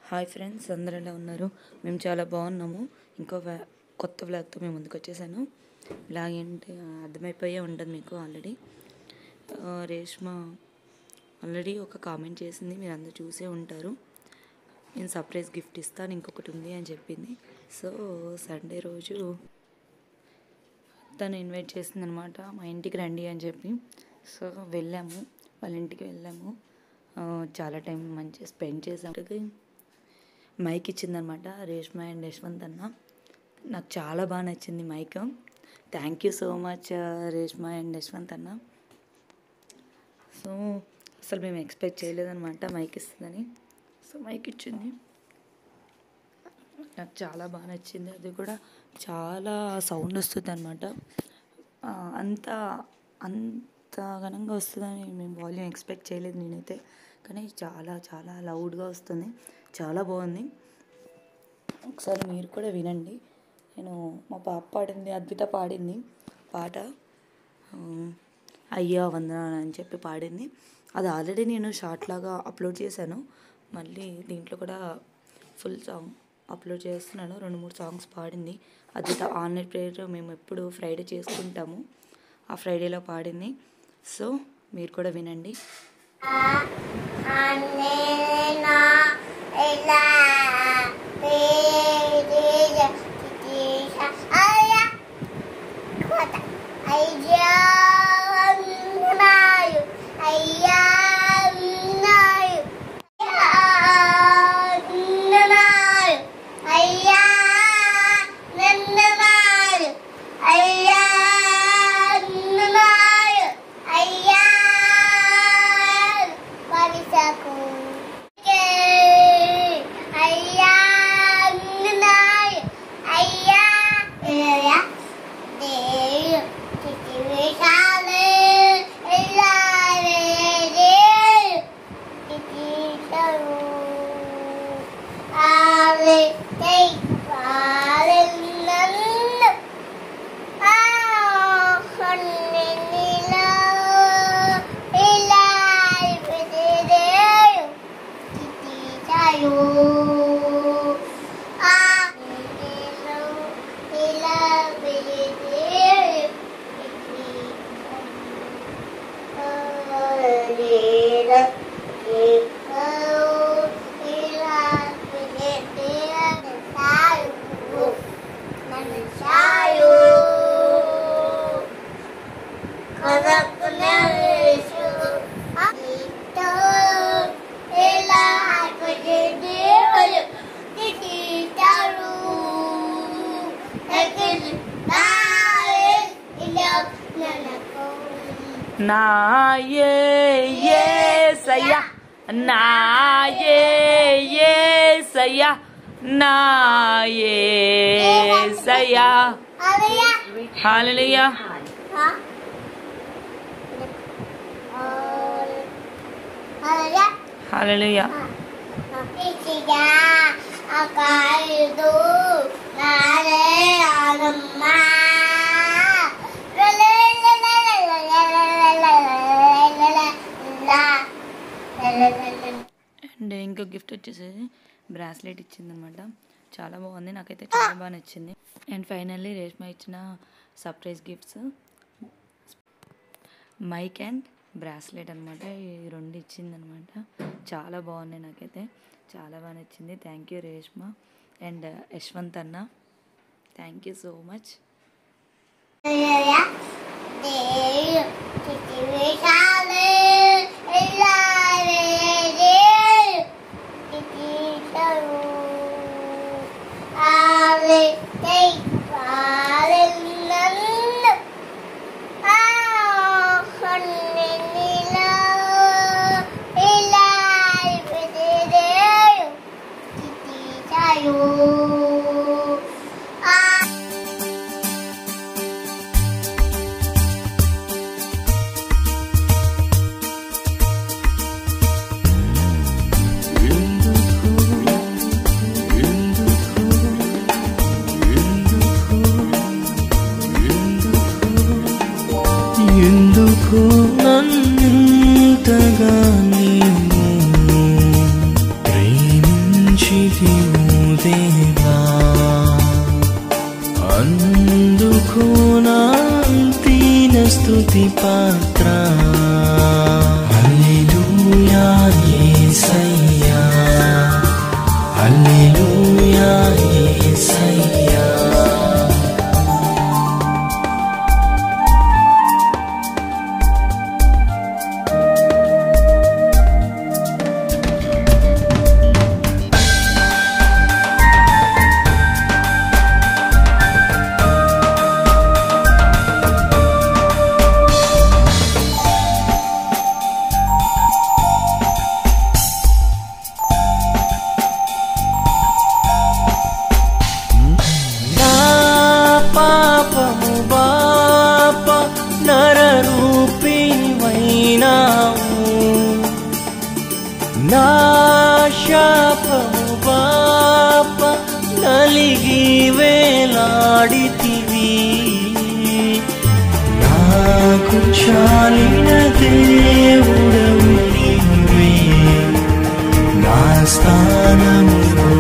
Hi friends, అందరూ ఎలా ఉన్నారు? మేము చాలా బాగున్నాము. ఇంకో కొత్త వ్లాగ్తో మేము ముందుకు వచ్చేసాను. వ్లాగ్ ఏంటి అర్థమైపోయే ఉంటుంది మీకు ఆల్రెడీ. రేష్మ ఆల్రెడీ ఒక కామెంట్ చేసింది, మీరు అందరూ చూసే ఉంటారు. నేను సర్ప్రైజ్ గిఫ్ట్ ఇస్తాను, ఇంకొకటి ఉంది అని చెప్పింది. సో సండే రోజు తను ఇన్వైట్ చేసింది అనమాట, మా ఇంటికి రండి అని చెప్పి. సో వెళ్ళాము, వాళ్ళ ఇంటికి వెళ్ళాము. చాలా టైం మంచిగా స్పెండ్ చేసాము. మైక్ ఇచ్చిందనమాట రేష్మ అండ్ యశ్వంత్ అన్న. నాకు చాలా బాగా నచ్చింది mic. Thank you so much Reshma and Yashwant అన్న. సో అసలు మేము ఎక్స్పెక్ట్ చేయలేదన్నమాట మైక్ ఇస్తుందని. సో మైక్ ఇచ్చింది, నాకు చాలా బాగా నచ్చింది. అది కూడా చాలా సౌండ్ వస్తుంది అనమాట. అంత ఘనంగా వస్తుందని మేము వాల్యూమ్ ఎక్స్పెక్ట్ చేయలేదు నేనైతే. కానీ చాలా చాలా లౌడ్గా వస్తుంది, చాలా బాగుంది. ఒకసారి మీరు కూడా వినండి. నేను మా పాప పాడింది, అద్విత పాడింది పాట, అయ్యా వందనాలు అని చెప్పి పాడింది. అది ఆల్రెడీ నేను షార్ట్ లాగా అప్లోడ్ చేశాను. మళ్ళీ దీంట్లో కూడా ఫుల్ సాంగ్ అప్లోడ్ చేస్తున్నాను. 2-3 సాంగ్స్ పాడింది అద్విత. ఆన్లైన్ ప్రేయర్ మేము ఎప్పుడు ఫ్రైడే చేసుకుంటాము, ఆ ఫ్రైడేలో పాడింది. సో మీరు కూడా వినండి. నా యేసయ్యా, నా యేసయ్యా, నా యేసయ్యా. హల్లెలూయా, హల్లెలూయా. అండ్ ఇంకో గిఫ్ట్ వచ్చేసేది బ్రాస్లెట్ ఇచ్చిందనమాట. చాలా బాగుంది, నాకైతే చాలా బాగా నచ్చింది. అండ్ ఫైనల్లీ రేష్మ ఇచ్చిన surprise gifts mic and bracelet అనమాట. ఈ 2 ఇచ్చిందనమాట. చాలా బాగున్నాయి, నాకైతే చాలా బాగా నచ్చింది. Thank you Reshma and Yashwant అన్న, థ్యాంక్ యూ సో మచ్. ఎందుకు నన్నింతగా నీవు ప్రేమించావు? రక్షించితివు దేవా, అందుకు నా దీన స్తుతి పాత్ర. హల్లెలూయా యేసయ్యా, హల్లెలూయా యేసయ్యా. పాపము బాప నరరూపిణివైనావు, నా శాపము బాప నలిగి వేలాడితివి. నాకు చాలిన దేవుడవు నీవే, నా స్థానములో